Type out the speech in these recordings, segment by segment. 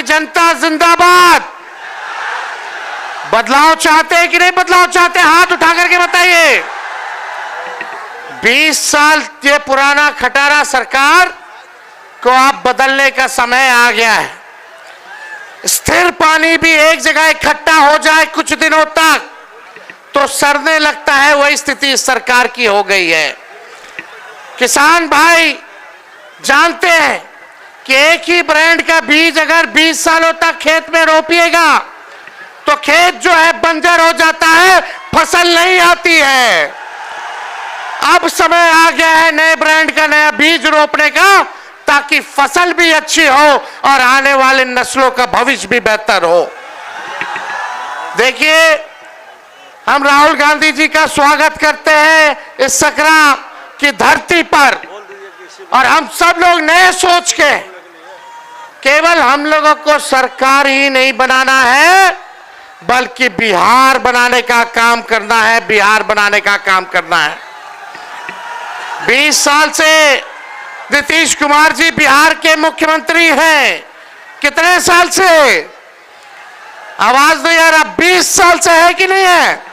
की जनता जिंदाबाद। बदलाव चाहते हैं कि नहीं बदलाव चाहते? हाथ उठा करके बताइए। 20 साल ये पुराना खटारा सरकार को अब बदलने का समय आ गया है। स्थिर पानी भी एक जगह इकट्ठा हो जाए कुछ दिनों तक तो सड़ने लगता है, वही स्थिति इस सरकार की हो गई है। किसान भाई जानते हैं कि एक ही ब्रांड का बीज अगर 20 सालों तक खेत में रोपिएगा तो खेत जो है बंजर हो जाता है, फसल नहीं आती है। अब समय आ गया है नए ब्रांड का नया बीज रोपने का, ताकि फसल भी अच्छी हो और आने वाले नस्लों का भविष्य भी बेहतर हो। देखिए, हम राहुल गांधी जी का स्वागत करते हैं इस सकरा की धरती पर, और हम सब लोग नए सोच के केवल हम लोगों को सरकार ही नहीं बनाना है बल्कि बिहार बनाने का काम करना है, बिहार बनाने का काम करना है। 20 साल से नीतीश कुमार जी बिहार के मुख्यमंत्री हैं। कितने साल से? आवाज दो यार, अब 20 साल से है कि नहीं है?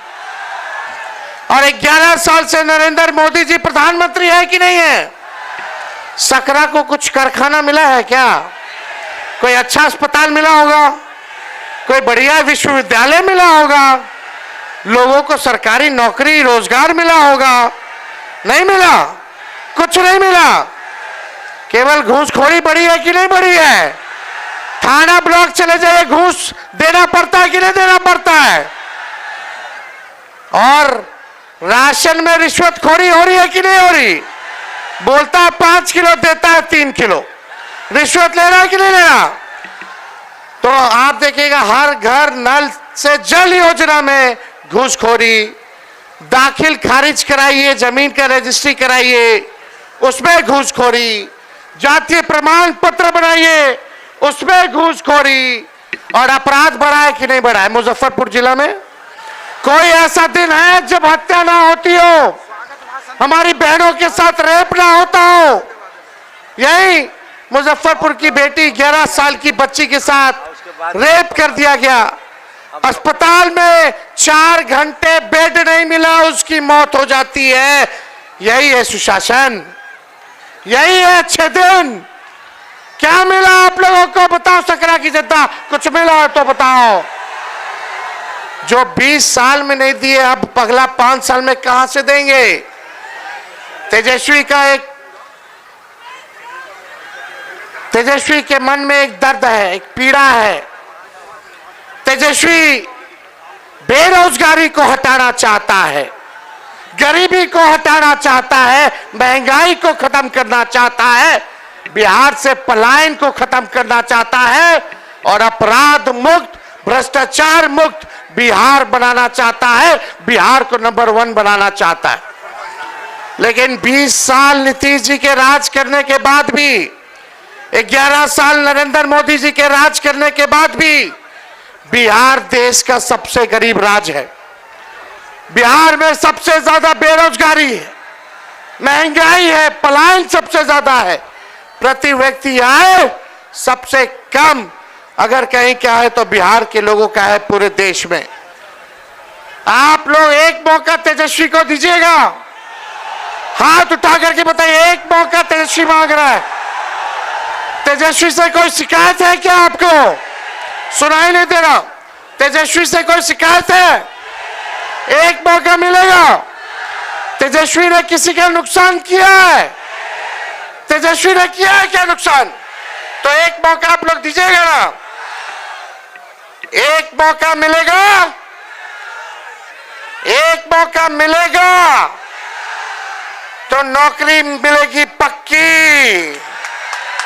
और 11 साल से नरेंद्र मोदी जी प्रधानमंत्री है कि नहीं है? सकरा को कुछ कारखाना मिला है क्या? कोई अच्छा अस्पताल मिला होगा, कोई बढ़िया विश्वविद्यालय मिला होगा, लोगों को सरकारी नौकरी रोजगार मिला होगा? नहीं मिला, कुछ नहीं मिला। केवल घूसखोरी बढ़ी है कि नहीं बढ़ी है? थाना ब्लॉक चले जाइए, घूस देना पड़ता है कि नहीं देना पड़ता है? और राशन में रिश्वतखोरी हो रही है कि नहीं हो रही? बोलता है 5 किलो, देता है 3 किलो। रिश्वत ले रहा है कि नहीं ले रहा? तो आप देखिएगा हर घर नल से जल योजना में घूसखोरी, दाखिल खारिज कराइए, जमीन का रजिस्ट्री कराइए, उसमें घूसखोरी, जातीय प्रमाण पत्र बनाइए, उसमें घूसखोरी। और अपराध बढ़ा है कि नहीं बढ़ा है? मुजफ्फरपुर जिला में कोई ऐसा दिन है जब हत्या ना होती हो, हमारी बहनों के साथ रेप ना होता हो? यही मुजफ्फरपुर की बेटी 11 साल की बच्ची के साथ रेप कर दिया गया। अस्पताल में 4 घंटे बेड नहीं मिला, उसकी मौत हो जाती है। यही है सुशासन, यही है अच्छे दिन। क्या मिला आप लोगों को? बताओ सकरा की जनता, कुछ मिला तो बताओ। जो 20 साल में नहीं दिए, अब अगला 5 साल में कहां से देंगे? तेजस्वी के मन में एक दर्द है, एक पीड़ा है। तेजस्वी बेरोजगारी को हटाना चाहता है, गरीबी को हटाना चाहता है, महंगाई को खत्म करना चाहता है, बिहार से पलायन को खत्म करना चाहता है और अपराध मुक्त, भ्रष्टाचार मुक्त बिहार बनाना चाहता है, बिहार को नंबर 1 बनाना चाहता है। लेकिन 20 साल नीतीश जी के राज करने के बाद भी, 11 साल नरेंद्र मोदी जी के राज करने के बाद भी बिहार देश का सबसे गरीब राज्य है। बिहार में सबसे ज्यादा बेरोजगारी है, महंगाई है, पलायन सबसे ज्यादा है, प्रति व्यक्ति आय सबसे कम अगर कहीं क्या है तो बिहार के लोगों का है पूरे देश में। आप लोग एक मौका तेजस्वी को दीजिएगा? हाथ उठा करके बताइए, एक मौका तेजस्वी मांग रहा है। तेजस्वी से कोई शिकायत है क्या? आपको सुनाई नहीं दे रहा? तेजस्वी से कोई शिकायत है? एक मौका मिलेगा। तेजस्वी ने किसी का नुकसान किया है? तेजस्वी ने किया है क्या नुकसान? तो एक मौका आप लोग दीजिएगा ना? एक मौका मिलेगा, एक मौका मिलेगा तो नौकरी मिलेगी पक्की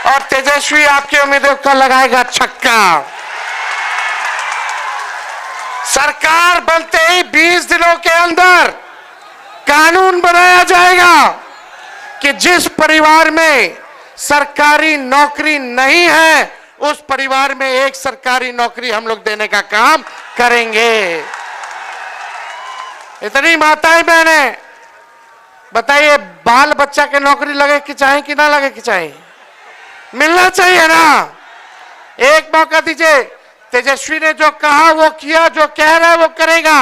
और तेजस्वी आपकी उम्मीदों को लगाएगा छक्का। सरकार बनते ही 20 दिनों के अंदर कानून बनाया जाएगा कि जिस परिवार में सरकारी नौकरी नहीं है उस परिवार में एक सरकारी नौकरी हम लोग देने का काम करेंगे। इतनी माताएं बहनें बताइए, बाल बच्चा के नौकरी लगे कि चाहे कि ना लगे कि चाहे? मिलना चाहिए ना। एक मौका दीजिए। तेजस्वी ने जो कहा वो किया, जो कह रहा है वो करेगा।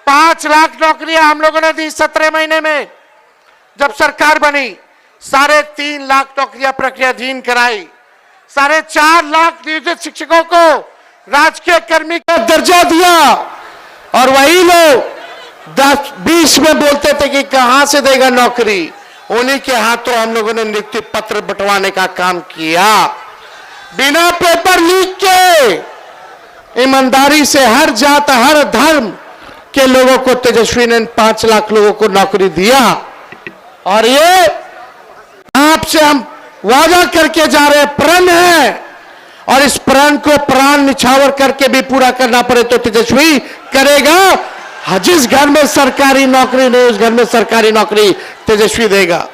5 लाख नौकरियां हम लोगों ने दी 17 महीने में। जब सरकार बनी 3.5 लाख नौकरियां प्रक्रियाधीन कराई। 4.5 लाख नियोजित शिक्षकों को राजकीय कर्मी का दर्जा दिया। और वही लोग 10-20 में बोलते थे कि कहां से देगा नौकरी, उन्हीं के हाथों हम लोगों ने नियुक्ति पत्र बंटवाने का काम किया। बिना पेपर लीक के ईमानदारी से हर जात हर धर्म के लोगों को तेजस्वी ने 5 लाख लोगों को नौकरी दिया। और ये आपसे हम वादा करके जा रहे प्रण है, और इस प्रण को प्राण निछावर करके भी पूरा करना पड़े तो तेजस्वी करेगा। जिस घर में सरकारी नौकरी नहीं उस घर में सरकारी नौकरी तेजस्वी देगा।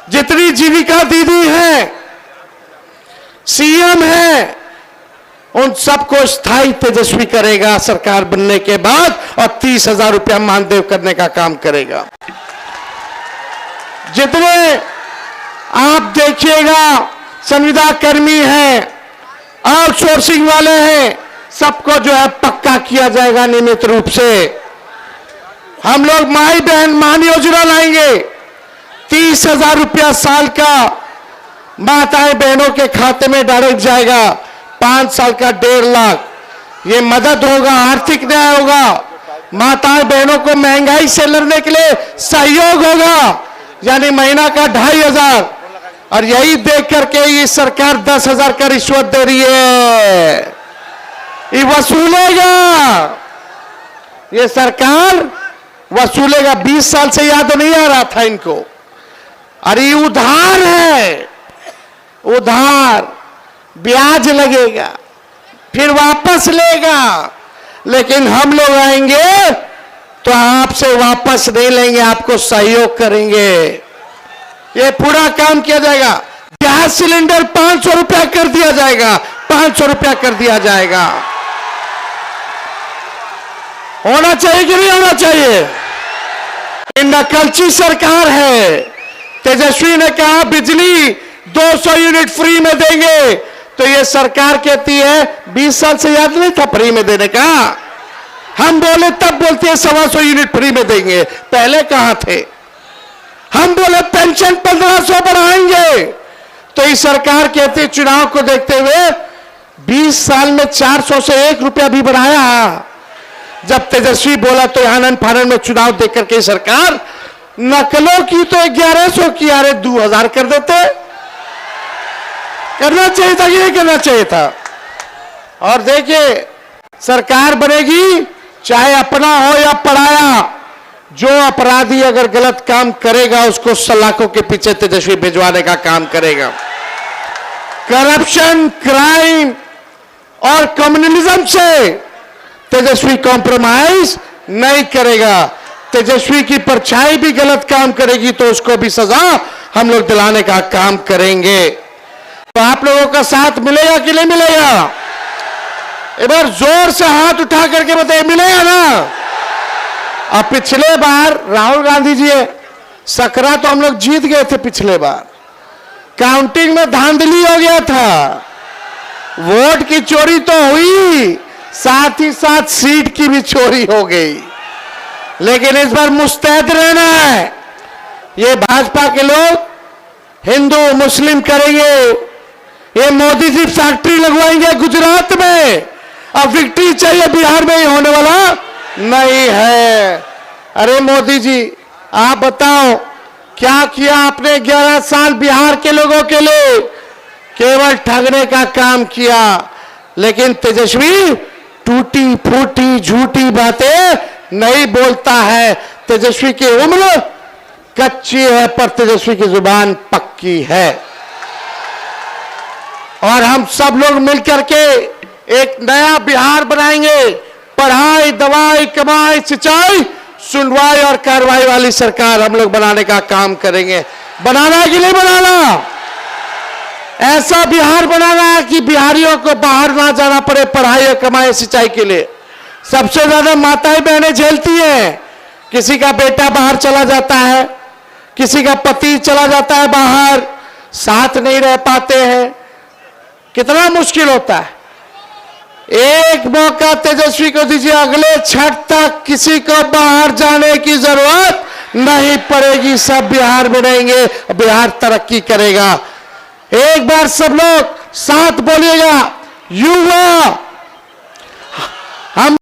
जितनी जीविका दीदी है, सीएम है, उन सबको स्थायी तेजस्वी करेगा सरकार बनने के बाद, और 30,000 रुपया मानदेय करने का काम करेगा। जितने आप देखिएगा संविदा कर्मी हैं, आउटसोर्सिंग वाले हैं, सबको जो है पक्का किया जाएगा नियमित रूप से। हम लोग माई बहन मान योजना लाएंगे। 30,000 रुपया साल का माताएं बहनों के खाते में डायरेक्ट जाएगा। 5 साल का 1.5 लाख। ये मदद होगा, आर्थिक न्याय होगा, माताएं बहनों को महंगाई से लड़ने के लिए सहयोग होगा। यानी महीना का 2,500। और यही देख करके ये सरकार 10,000 का रिश्वत दे रही है, ये वसूलेगा, ये सरकार वसूलेगा। 20 साल से याद नहीं आ रहा था इनको। अरे उधार है, उधार, ब्याज लगेगा, फिर वापस लेगा। लेकिन हम लोग आएंगे तो आपसे वापस नहीं लेंगे, आपको सहयोग करेंगे। ये पूरा काम किया जाएगा। गैस सिलेंडर 500 रुपया कर दिया जाएगा, 500 रुपया कर दिया जाएगा। होना चाहिए कि नहीं होना चाहिए? ये नकलची सरकार है। तेजस्वी ने कहा बिजली 200 यूनिट फ्री में देंगे, तो ये सरकार कहती है 20 साल से याद नहीं था फ्री में देने का। हम बोले तब बोलते हैं 125 यूनिट फ्री में देंगे, पहले कहां थे? हम बोले पेंशन 1500 बढ़ाएंगे, तो ये सरकार कहती है चुनाव को देखते हुए 20 साल में 400 से 1 रुपया भी बढ़ाया। जब तेजस्वी बोला तो आनंद फानंद में चुनाव देख करके सरकार नकलों की तो 1100 की, अरे 2000 कर देते। करना चाहिए था कि नहीं करना चाहिए था? और देखिए सरकार बनेगी, चाहे अपना हो या पराया, जो अपराधी अगर गलत काम करेगा उसको सलाखों के पीछे तेजस्वी भिजवाने का काम करेगा। करप्शन, क्राइम और कम्युनलिज्म से तेजस्वी कॉम्प्रोमाइज नहीं करेगा। तेजस्वी की परछाई भी गलत काम करेगी तो उसको भी सजा हम लोग दिलाने का काम करेंगे। तो आप लोगों का साथ मिलेगा कि नहीं मिलेगा? एक बार जोर से हाथ उठा करके बताइए, मिलेगा ना? अब पिछले बार राहुल गांधी जी सकरा तो हम लोग जीत गए थे पिछले बार, काउंटिंग में धांधली हो गया था, वोट की चोरी तो हुई, साथ ही साथ सीट की भी चोरी हो गई। लेकिन इस बार मुस्तैद रहना है। ये भाजपा के लोग हिंदू मुस्लिम करेंगे, ये मोदी जी फैक्ट्री लगवाएंगे गुजरात में। अब विक्ट्री चाहिए, बिहार में ही होने वाला नहीं है। अरे मोदी जी आप बताओ क्या किया आपने? 11 साल बिहार के लोगों के लिए केवल ठगने का काम किया। लेकिन तेजस्वी टूटी फूटी झूठी बातें नहीं बोलता है। तेजस्वी की उम्र कच्ची है पर तेजस्वी की जुबान पक्की है। और हम सब लोग मिलकर के एक नया बिहार बनाएंगे। पढ़ाई, दवाई, कमाई, सिंचाई, सुनवाई और कार्रवाई वाली सरकार हम लोग बनाने का काम करेंगे। बनाना है कि नहीं बनाना? ऐसा बिहार बनाना है कि बिहारियों को बाहर ना जाना पड़े पढ़ाई और कमाई सिंचाई के लिए। सबसे ज्यादा माताएं बहनें झेलती हैं। किसी का बेटा बाहर चला जाता है, किसी का पति चला जाता है बाहर, साथ नहीं रह पाते हैं, कितना मुश्किल होता है। एक मौका तेजस्वी को दीजिए, अगले छठ तक किसी को बाहर जाने की जरूरत नहीं पड़ेगी, सब बिहार में रहेंगे, बिहार तरक्की करेगा। एक बार सब लोग साथ बोलिएगा, युवा हम